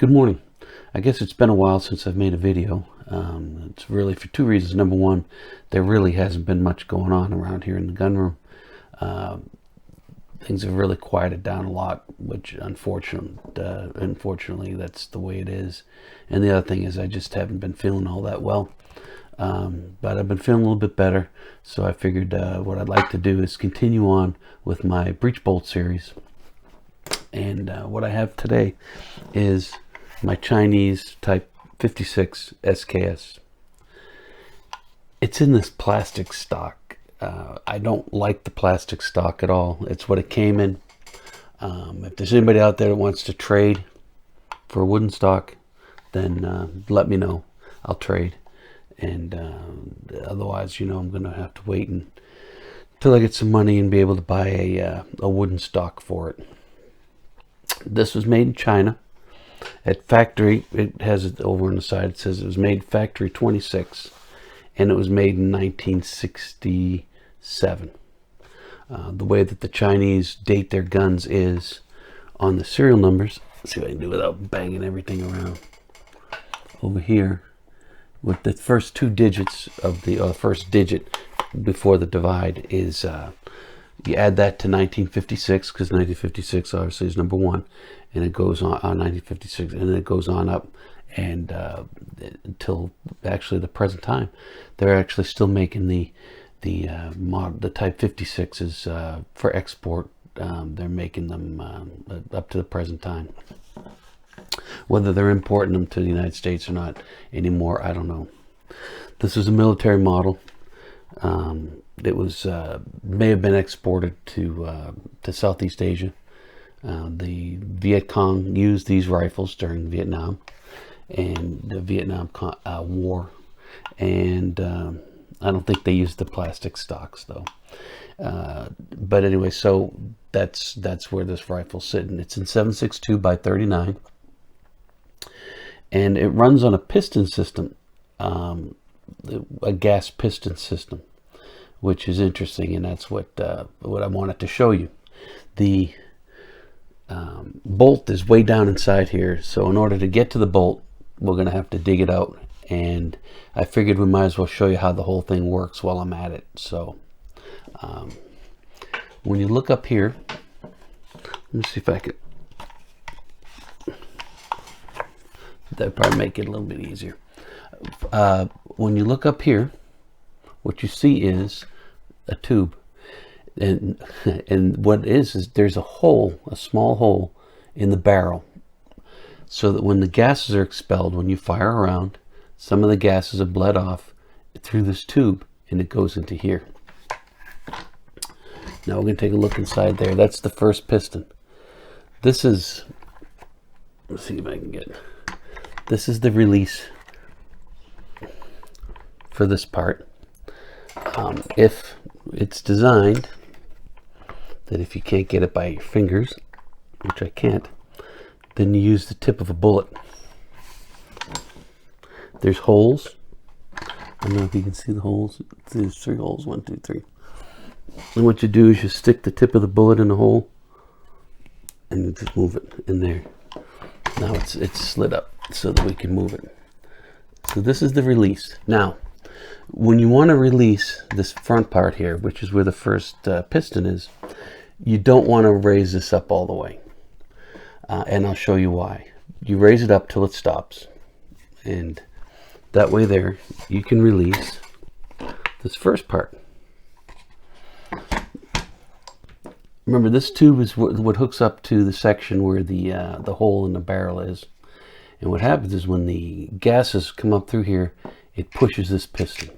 Good morning. I guess it's been a while since I've made a video. It's really for two reasons. Number one, there really hasn't been much going on around here in the gun room. Things have really quieted down a lot, which unfortunately that's the way it is. And the other thing is I just haven't been feeling all that well. But I've been feeling a little bit better, so I figured what I'd like to do is continue on with my breech bolt series. And what I have today is my Chinese Type 56 SKS. It's in this plastic stock. I don't like the plastic stock at all. It's what it came in. If there's anybody out there that wants to trade for a wooden stock, then let me know. I'll trade. And otherwise, I'm going to have to wait until I get some money and be able to buy a wooden stock for it. This was made in China. At factory, it has it over on the side. It says it was made factory 26, and it was made in 1967. The way that the Chinese date their guns is on the serial numbers. Let's see what I can do without banging everything around. Over here, with the first two digits of the first digit before the divide is you add that to 1956, because 1956 obviously is number one, and it goes on 1956, and then it goes on up, and until actually the present time, they're actually still making the Type 56s for export. They're making them up to the present time. Whether they're importing them to the United States or not anymore, I don't know. This is a military model. It was may have been exported to Southeast Asia. The Viet Cong used these rifles during Vietnam and the Vietnam War, and I don't think they used the plastic stocks though. But anyway, so that's where this rifle's sitting. It's in 7.62 by 39, and it runs on a piston system, a gas piston system, which is interesting, and that's what I wanted to show you. The bolt is way down inside here, so in order to get to the bolt, we're going to have to dig it out, and I figured we might as well show you how the whole thing works while I'm at it. So when you look up here, let me see if I can, that'd probably make it a little bit easier. When you look up here, what you see is a tube, and what it is there's a hole, a small hole in the barrel, so that when the gases are expelled, when you fire around, some of the gases are bled off through this tube, and it goes into here. Now we're going to take a look inside there. That's the first piston. This is, let's see if I can get, this is the release for this part. If it's designed that if you can't get it by your fingers, which I can't, then you use the tip of a bullet. There's holes. I don't know if you can see the holes. There's 3 holes, 1, 2, 3. And what you do is you stick the tip of the bullet in the hole, and you just move it in there. Now it's slid up so that we can move it. So this is the release. Now, when you want to release this front part here, which is where the first piston is, you don't want to raise this up all the way. And I'll show you why. You raise it up till it stops. And that way there, you can release this first part. Remember, this tube is what hooks up to the section where the hole in the barrel is. And what happens is when the gases come up through here, it pushes this piston.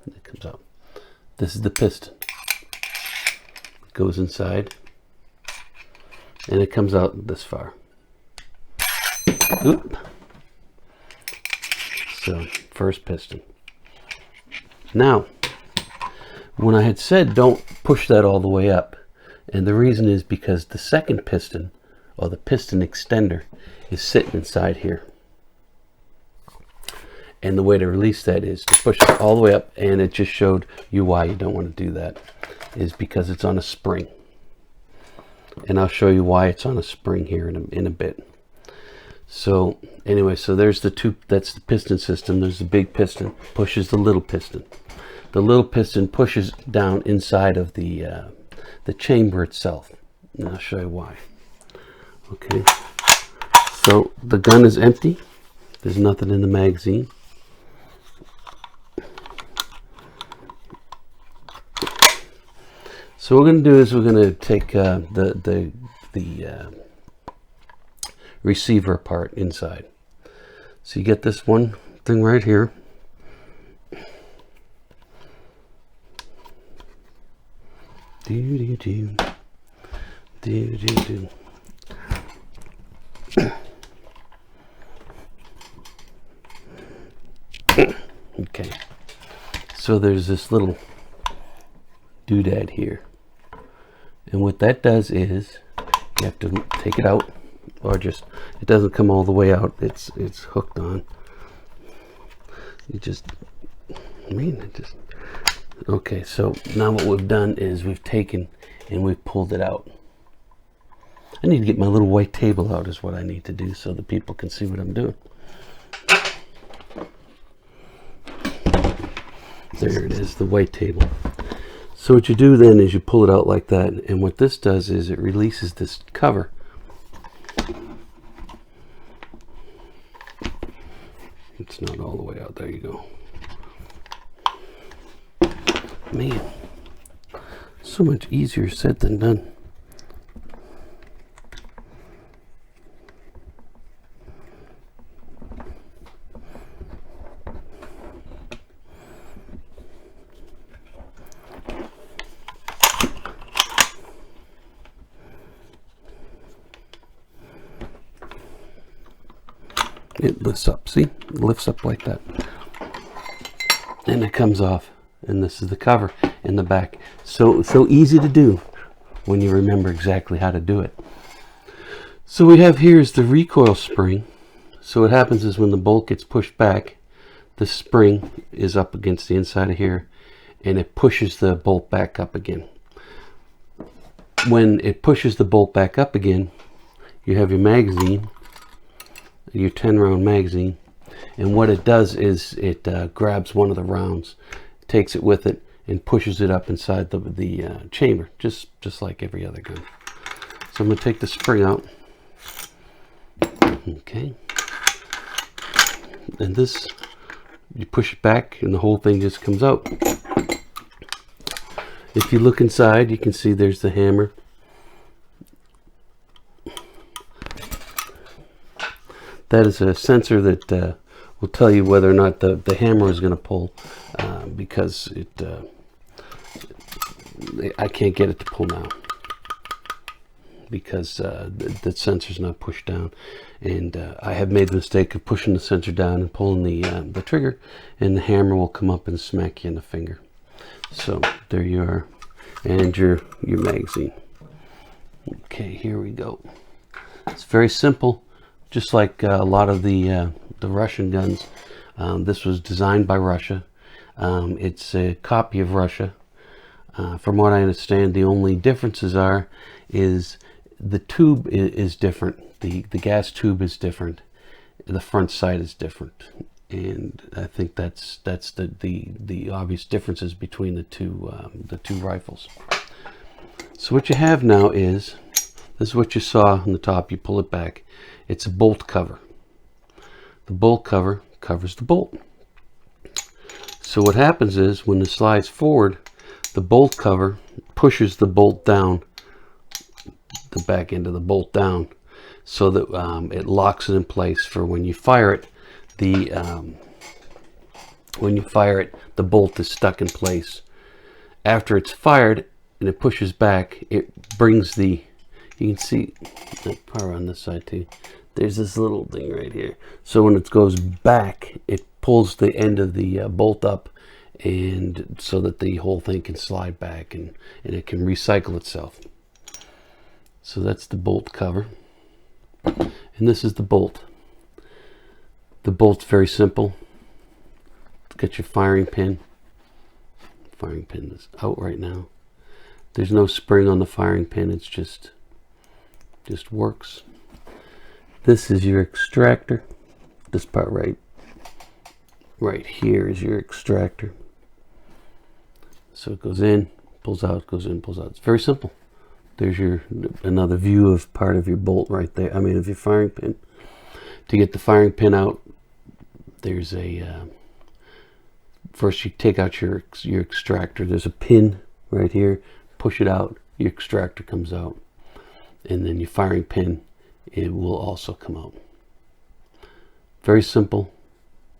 It comes out. This is the piston. It goes inside, and it comes out this far. Oop. So, first piston. Now, when I had said don't push that all the way up, and the reason is because the second piston, or the piston extender, is sitting inside here. And the way to release that is to push it all the way up, and it just showed you why you don't want to do that, is because it's on a spring. and I'll show you why it's on a spring here in a bit. So anyway, so there's the two, that's the piston system. There's the big piston, pushes the little piston. The little piston pushes down inside of the chamber itself. And I'll show you why. Okay, so the gun is empty. There's nothing in the magazine. So what we're going to do is we're going to take the receiver apart inside. So you get this one thing right here. Okay, so there's this little doodad here, and what that does is you have to take it out, or just, it doesn't come all the way out, it's hooked on. You just, okay, so now what we've done is we've taken and we've pulled it out. I need to get my little white table out is what I need to do, so that people can see what I'm doing. There it is, the white table. So what you do then is you pull it out like that, and what this does is it releases this cover. It's not all the way out. There you go. Man, so much easier said than done. It lifts up, see? It lifts up like that. And it comes off. And this is the cover in the back. So easy to do when you remember exactly how to do it. So we have here is the recoil spring. So what happens is when the bolt gets pushed back, the spring is up against the inside of here, and it pushes the bolt back up again. When it pushes the bolt back up again, you have your magazine, your 10-round magazine, and what it does is it grabs one of the rounds, takes it with it, and pushes it up inside the chamber, just like every other gun. So I'm going to take the spring out. Okay, and this, you push it back and the whole thing just comes out. If you look inside, you can see there's the hammer. That is a sensor that will tell you whether or not the hammer is going to pull, because I can't get it to pull now because the sensor's not pushed down, and I have made the mistake of pushing the sensor down and pulling the trigger, and the hammer will come up and smack you in the finger. So there you are, and your magazine. Okay, here we go. It's very simple. Just like a lot of the Russian guns, this was designed by Russia. It's a copy of Russia. From what I understand, the only differences is the tube is different. The gas tube is different. The front sight is different, and I think that's the obvious differences between the two rifles. So what you have now is, this is what you saw on the top. You pull it back. It's a bolt cover. The bolt cover covers the bolt. So what happens is when it slides forward, the bolt cover pushes the bolt down, the back end of the bolt down, so that it locks it in place for when you fire it. The bolt is stuck in place. After it's fired and it pushes back, it brings the, you can see that power on this side too. There's this little thing right here. So when it goes back, it pulls the end of the bolt up, and so that the whole thing can slide back and it can recycle itself. So that's the bolt cover. And this is the bolt. The bolt's very simple. Got your firing pin. Firing pin is out right now. There's no spring on the firing pin. It's just Just works. This is your extractor. This part right here is your extractor. So it goes in, pulls out, goes in, pulls out. It's very simple. There's another view of part of your bolt right there. I mean, of your firing pin. To get the firing pin out, there's first you take out your extractor. There's a pin right here. Push it out. Your extractor comes out, and then your firing pin, it will also come out. Very simple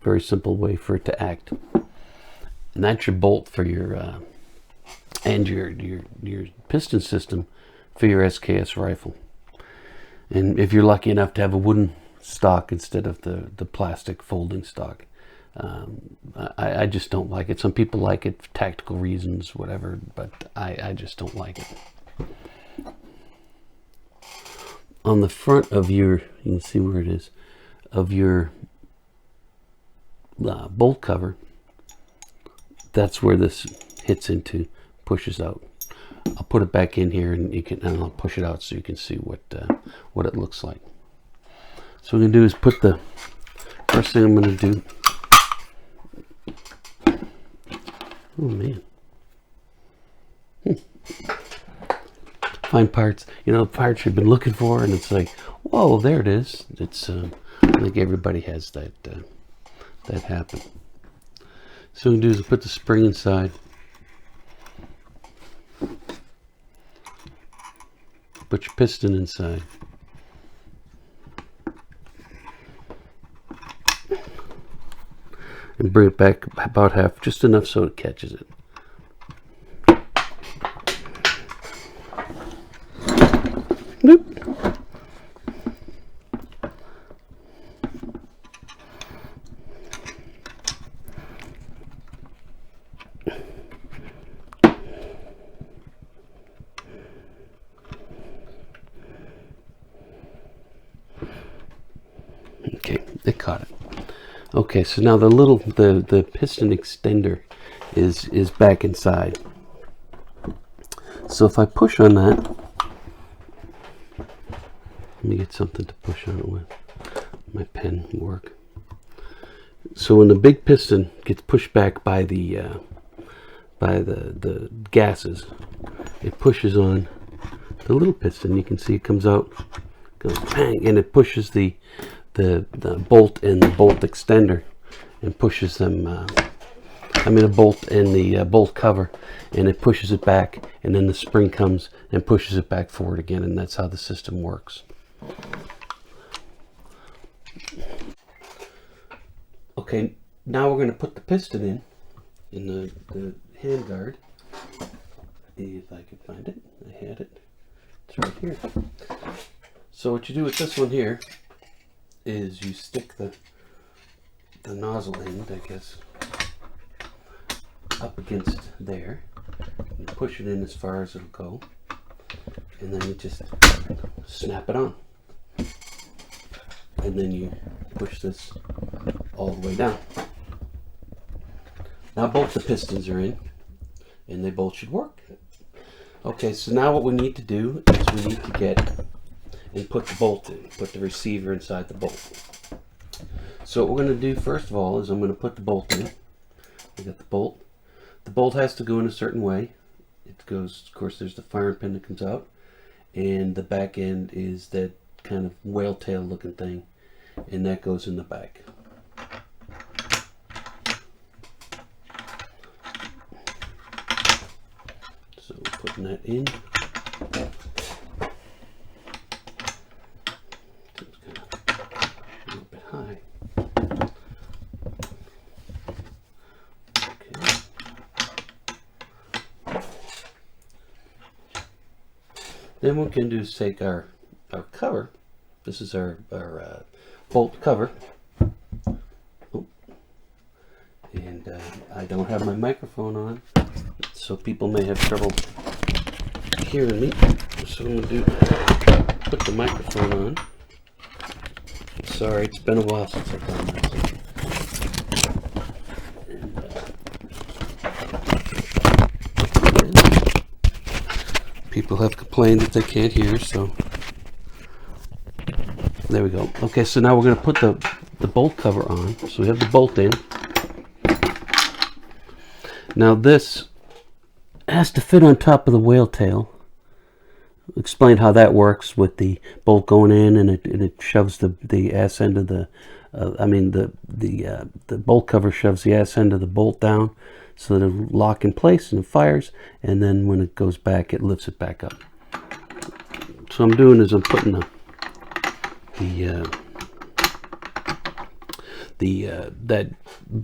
way for it to act. And that's your bolt for your and your piston system for your SKS rifle. And if you're lucky enough to have a wooden stock instead of the plastic folding stock, I just don't like it. Some people like it for tactical reasons, whatever, but I just don't like it. On the front of your, you can see where it is, of your bolt cover, that's where this hits into, pushes out. I'll put it back in here, and I'll push it out so you can see what it looks like. So what I'm gonna do is put the first thing I'm gonna do. Oh man, find parts. You know, parts you've been looking for, and it's like, whoa, there it is. It's I think everybody has that happen. So what I'm gonna do is put the spring inside. Put your piston inside. And bring it back about half, just enough so it catches it. Nope. Okay, it caught it. Okay, so now the piston extender is back inside. So if I push on that, let me get something to push on it with. My pen will work. So when the big piston gets pushed back by the gases, it pushes on the little piston. You can see it comes out, goes bang, and it pushes the bolt and the bolt extender, and pushes them, the bolt and the bolt cover, and it pushes it back, and then the spring comes and pushes it back forward again, and that's how the system works. Okay, now we're going to put the piston in the handguard. If I can find it, I had it. It's right here. So what you do with this one here is you stick the nozzle end, I guess, up against there. You push it in as far as it'll go, and then you just snap it on. And then you push this all the way down. Now both the pistons are in, and they both should work. Okay, so now what we need to do is we need to get and put the bolt in, put the receiver inside the bolt. So what we're going to do first of all is I'm going to put the bolt in. I got the bolt. The bolt has to go in a certain way. It goes, of course, there's the firing pin that comes out, and the back end is that kind of whale tail looking thing, and that goes in the back. So putting that in. High. Okay. Then what we can do is take our cover. This is our bolt cover. Oh. And I don't have my microphone on, so people may have trouble hearing me. So I'm going to do, put the microphone on. Sorry, it's been a while since I've done this. And, people have complained that they can't hear, so There we go. Okay, so now we're going to put the bolt cover on. So we have the bolt in. Now this has to fit on top of the whale tail. Explain how that works with the bolt going in, and it shoves the ass end of the the bolt cover shoves the ass end of the bolt down so that it'll lock in place and it fires, and then when it goes back it lifts it back up. So what I'm doing is I'm putting that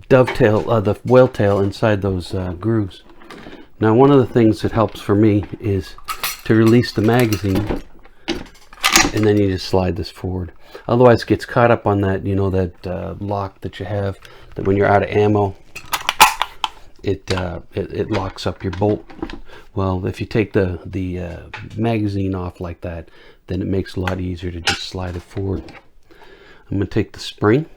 dovetail, the whale tail inside those grooves. Now one of the things that helps for me is to release the magazine, and then you just slide this forward. Otherwise it gets caught up on that, you know, that lock that you have, that when you're out of ammo it locks up your bolt. Well, if you take the magazine off like that, then it makes it a lot easier to just slide it forward. I'm going to take the spring.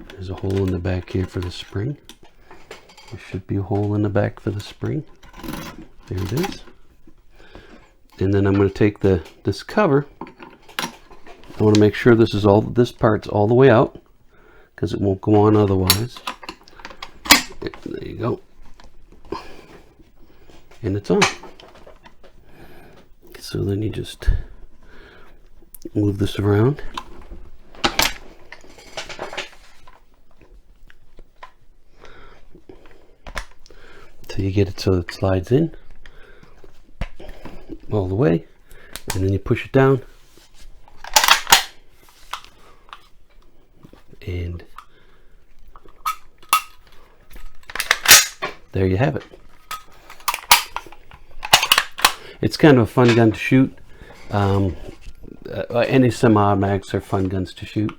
There's a hole in the back here for the spring. There should be a hole in the back for the spring. There it is. And then I'm going to take this cover. I want to make sure this part's all the way out, because it won't go on otherwise. There you go. And it's on. So then you just move this around. Till you get it so it slides in all the way, and then you push it down, and there you have it. It's kind of a fun gun to shoot. Any semi-automatics are fun guns to shoot.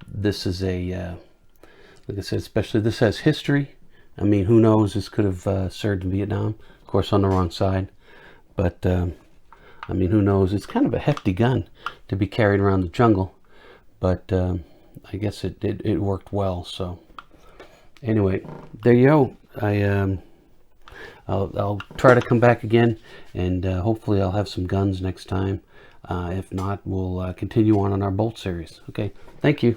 This is a, like I said, especially this has history. I mean, who knows, this could have served in Vietnam, of course on the wrong side. But, I mean, who knows, it's kind of a hefty gun to be carried around the jungle. But I guess it worked well, so. Anyway, there you go. I'll try to come back again, and hopefully I'll have some guns next time. If not, we'll continue on our bolt series. Okay, thank you.